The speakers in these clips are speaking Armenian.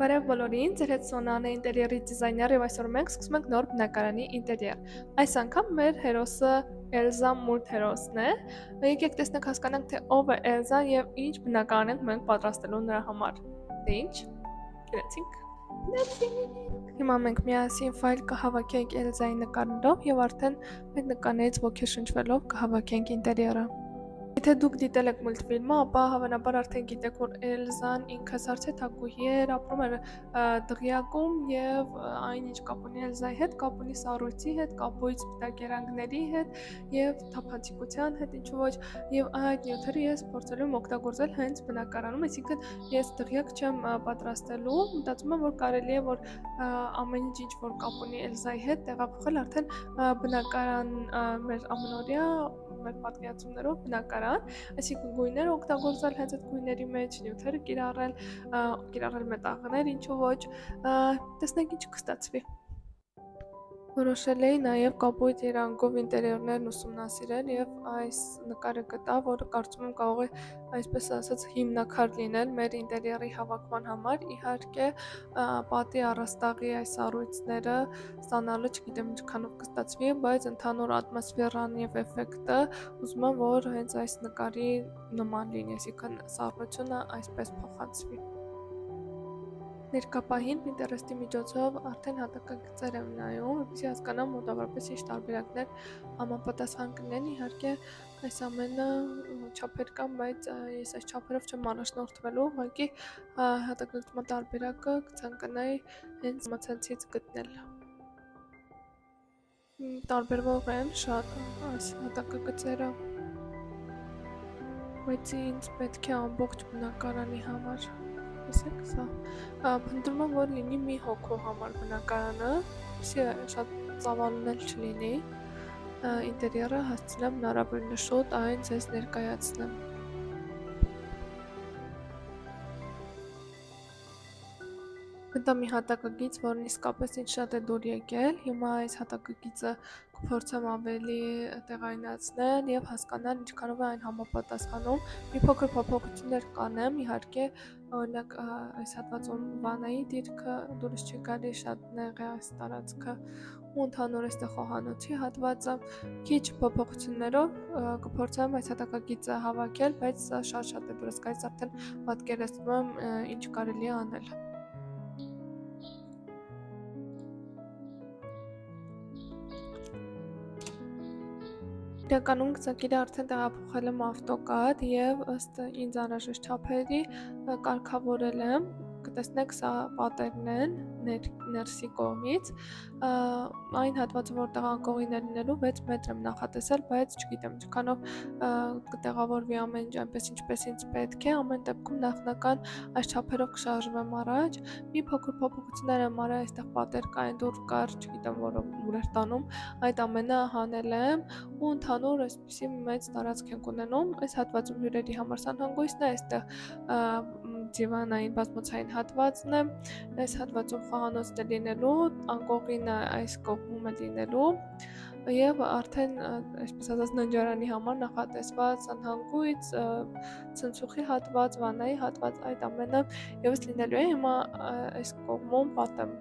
Բարև բոլորին, ձեր հետ Սոնան է ինտերիերի դիզայներ եւ այսօր մենք սկսում ենք նոր բնակարանի ինտերիեր։ Այս անգամ մեր հերոսը Էլզա մուլտ հերոսն է։ Եկեք տեսնենք հասկանանք թե ով է Էլզա եւ ինչ բնակարան ենք մենք պատրաստելու նրա համար։ Դե ինչ։ Գնացինք։ Հիմա մենք միասին ֆայլ կհավաքենք Էլզայի նկարներով եւ արդեն այդ նկարներից ոգեշնչվելով կհավաքենք ինտերիերը։ Եթե դուք դիտել եք մուլտֆիլմը, ապա հավանաբար արդեն գիտեք, որ Էլզան ինքը սառցեթակուհի էր, ապրում էր դղյակում եւ այն ինչ կապ ունի Էլզայի հետ, կապ ունի սառույցի հետ, կապույց սպիտակերանգների հետ եւ թափանցիկության հետ, ինչու ոչ, եւ այդ նյութերը ես փորձելու եմ օգտագործել հենց բնակարանում, այսինքն ես դղյակ չեմ պատրաստելու, մտածում եմ, որ կարելի է, որ ամեն ինչ որ կապ ունի Էլզայի հետ, տեղափոխել արդեն բնակարան մեր ամենօրյա մեր պատկերացումներով բնակարան, այսինքն գույներ օգտագործել հենց այդ գույների մեջ, նյութերը կիրառել մետաղներ, ինչու ոչ, տեսնենք ինչ կստացվի։ Որոշել էի նաև կապույտ երանգով ինտերիերներն ուսումնասիրել եւ այս նկարը գտա, որը կարծում եմ կարող է այսպես ասած հիմնաքար լինել մեր ինտերիերի հավաքման համար։ Իհարկե, պատի առաստաղի այս առույցները ստանալը չգիտեմ ինչքանով կստացվի, բայց ընդհանուր ատմոսֆերան եւ էֆեկտը ուզում եմ, որ հենց այս նկարի նման լինի, այսինքն սառնությունը այսպես փոխանցվի։ Ներկապահին Pinterest-ի միջոցով արդեն հատակագծեր եմ նայում, որպեսզի հասկանամ մոտավորապես ինչ տարբերակներ համապատասխան կլինեն, իհարկե այս ամենը չափեր կան, բայց ես այս չափերով չեմ առաջնորդվելու, ուղղակի հատակագծման տարբերակը կցանկանայի հենց մացանցից գտնել։ Տարբերվող են շատ այս հատակագծերը, բայց ինձ պետք է ամբողջ բնակարանի համար տեսեք սա, փնտրում եմ, որ լինի մի հոգու համար բնակարանը, շատ ծավալունել չլինի, ինտերիերը հասցնեմ հնարավորինս շուտ այն ձեզ ներկայացնեմ։ Գտա մի հատակագիծ, որն իսկապես ինձ շատ է դուր եկել, հիմա այս հատակագիծը կփորձեմ ավելի տեղայնացնել եւ հասկանալ ինչքանով է այն համապատասխանում։ Մի փոքր փոփոխություններ կանեմ, իհարկե, օրինակ այս հատվածում վանայի դիրքը դուրս չի գալի, շատ նեղ է այս տարածքը ու ընդհանուր այստեղ խոհանոցի հատվածը, քիչ փոփոխություններով կփորձեմ այս հատակագիծը հավաքել, բայց սա շատ է դուրս գալիս, արդեն պատկերացնում եմ ինչ կարելի է անել։ Իրականում գծակիրը արդեն տեղափոխել եմ ավտոկադ եւ ըստ ինձ անհրաժեշտ չափերի կարգավորել եմ, կտեսնեք սա պատերն են ներսի կողմից, այն հատվածը որտեղ անկողին է լինելու 6 մետր եմ նախատեսել, բայց չգիտեմ ինչքանով կտեղավորվի ամեն ինչ այնպես ինչպես ինձ պետք է, ամեն դեպքում նախնական այս չափերով կշարժվեմ առաջ, մի փոքր փոփոխություններ եմ արել, այստեղ պատեր կային, դուր կար, չգիտեմ որը ուր էր տանում, այդ ամենը հանել եմ ու ընդհանուր այսպիսի մեծ տարածք ենք ունենում, այս հատվածում հյուրերի համար սանհանգույցն է, այստեղ դիվանային բազմոցային հատվածն է, այս հատվածում խոհանոցն է լինելու, անկողինը այս կողմում է լինելու եւ արդեն այսպես ասած ննջարանի համար նախատեսված սանհանգույց, ցնցուխի հատված, վանայի հատված, այդ ամենը եւս լինելու է, հիմա այս կողմում պատ եմ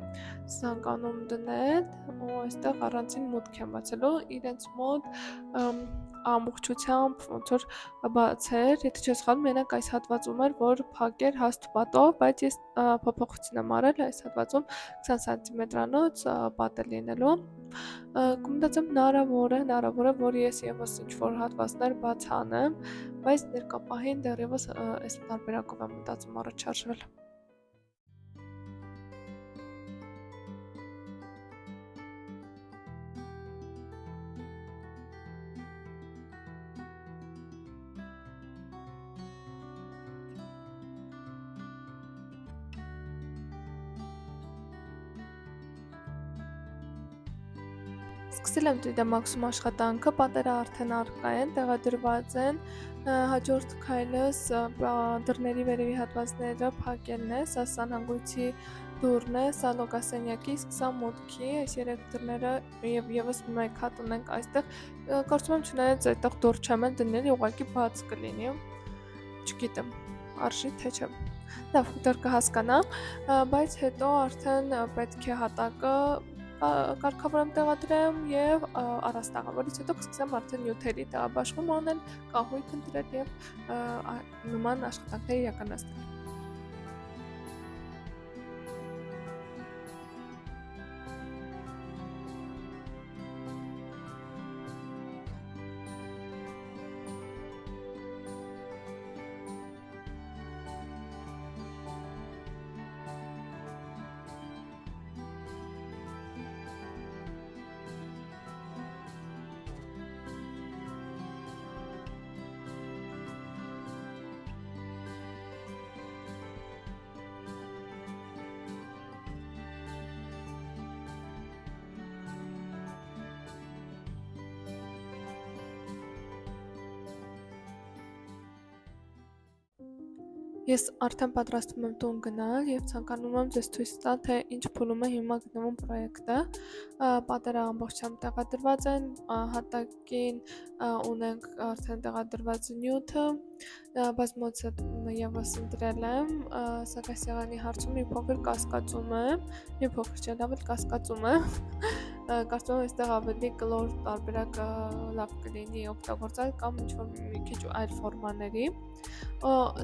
ցանկանում դնել ու այստեղ առանցին մուտք եմ բացելու, իրենց մոտ ամբողջությամբ ոնց որ բացեր, եթե չես սխալվում, մենակ այս հատվածում էր, որ փակ էր հաստ պատով, բայց ես փոփոխություն եմ արել այս հատվածում 20 սանտիմետրանոց պատ է լինելու։ Կմտածեմ հնարավոր է, որ ես եւս ինչ-որ հատվածներ բաց անեմ, բայց ներկապահին դեռևս այս տարբերակով եմ մտածում առաջարժվել։ Սկսել եմ դիտամաքսում աշխատանքը, պատերը արդեն առկա են, տեղադրված են, հաջորդ քայլս դռների վերևի հատվածները փակելն է, սա սանհանգույցի դուռն է, սա լոգասենյակի, իսկ սա մուտքի, այս երեք դռները եւ եւս մեկ հատ ունենք այստեղ, կարծում եմ չնայած այդտեղ դուռ չեմ էլ դնել, ուղղակի բաց կլինի, չգիտեմ, արժի թե չէ։ Լավ, դեռ կհասկանամ, բայց հետո արդեն պետք է հատակը կարգավորեմ, տեղադրեմ եւ առաստաղը, որից հետո կսկսեմ արդեն նյութերի տեղաբաշխում անել, կահույք ընտրել եւ նման աշխատանքներ իրականացնել։ Ես արդեն պատրաստվում եմ տուն գնալ եւ ցանկանում եմ ձեզ ցույց տալ, թե ինչ փուլում է հիմա գտնվում պրոյեկտը։ Պատերը ամբողջությամբ տեղադրված են, հատակին ունենք արդեն տեղադրված նյութը, բազմոցը եւս ընտրել եմ, սակայն սեղանի հարցում մի փոքր կասկածում եմ, մի փոքր չէ, լավ էլ կասկածում եմ։ Կարծում եմ այստեղ ավելի կլոր տարբերակը լավ կլինի օգտագործել կամ ինչ-որ մի քիչ այլ ֆորմաների։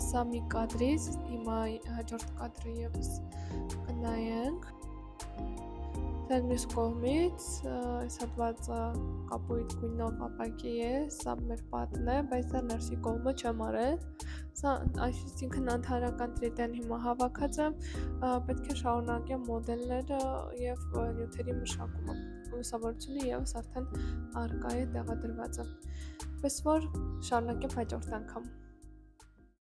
Սա մի կադրից, հիմա հաջորդ կադրը եւս կնայենք։ Դեռ մյուս կողմից այս հատվածը կապույտ գույնով ապակի է, սա մեր պատն է, բայց դա ներսի կողմը չեմ արել։ Սա այսինքն ընդհանրական տրիտեն հիմա հավաքած եմ, պետք է շարունակեմ մոդելները եւ նյութերի մշակումը։ Լուսավորությունը եւս արդեն առկա է տեղադրված է։ Պես որ շարունակեմ հաջորդ անգամ։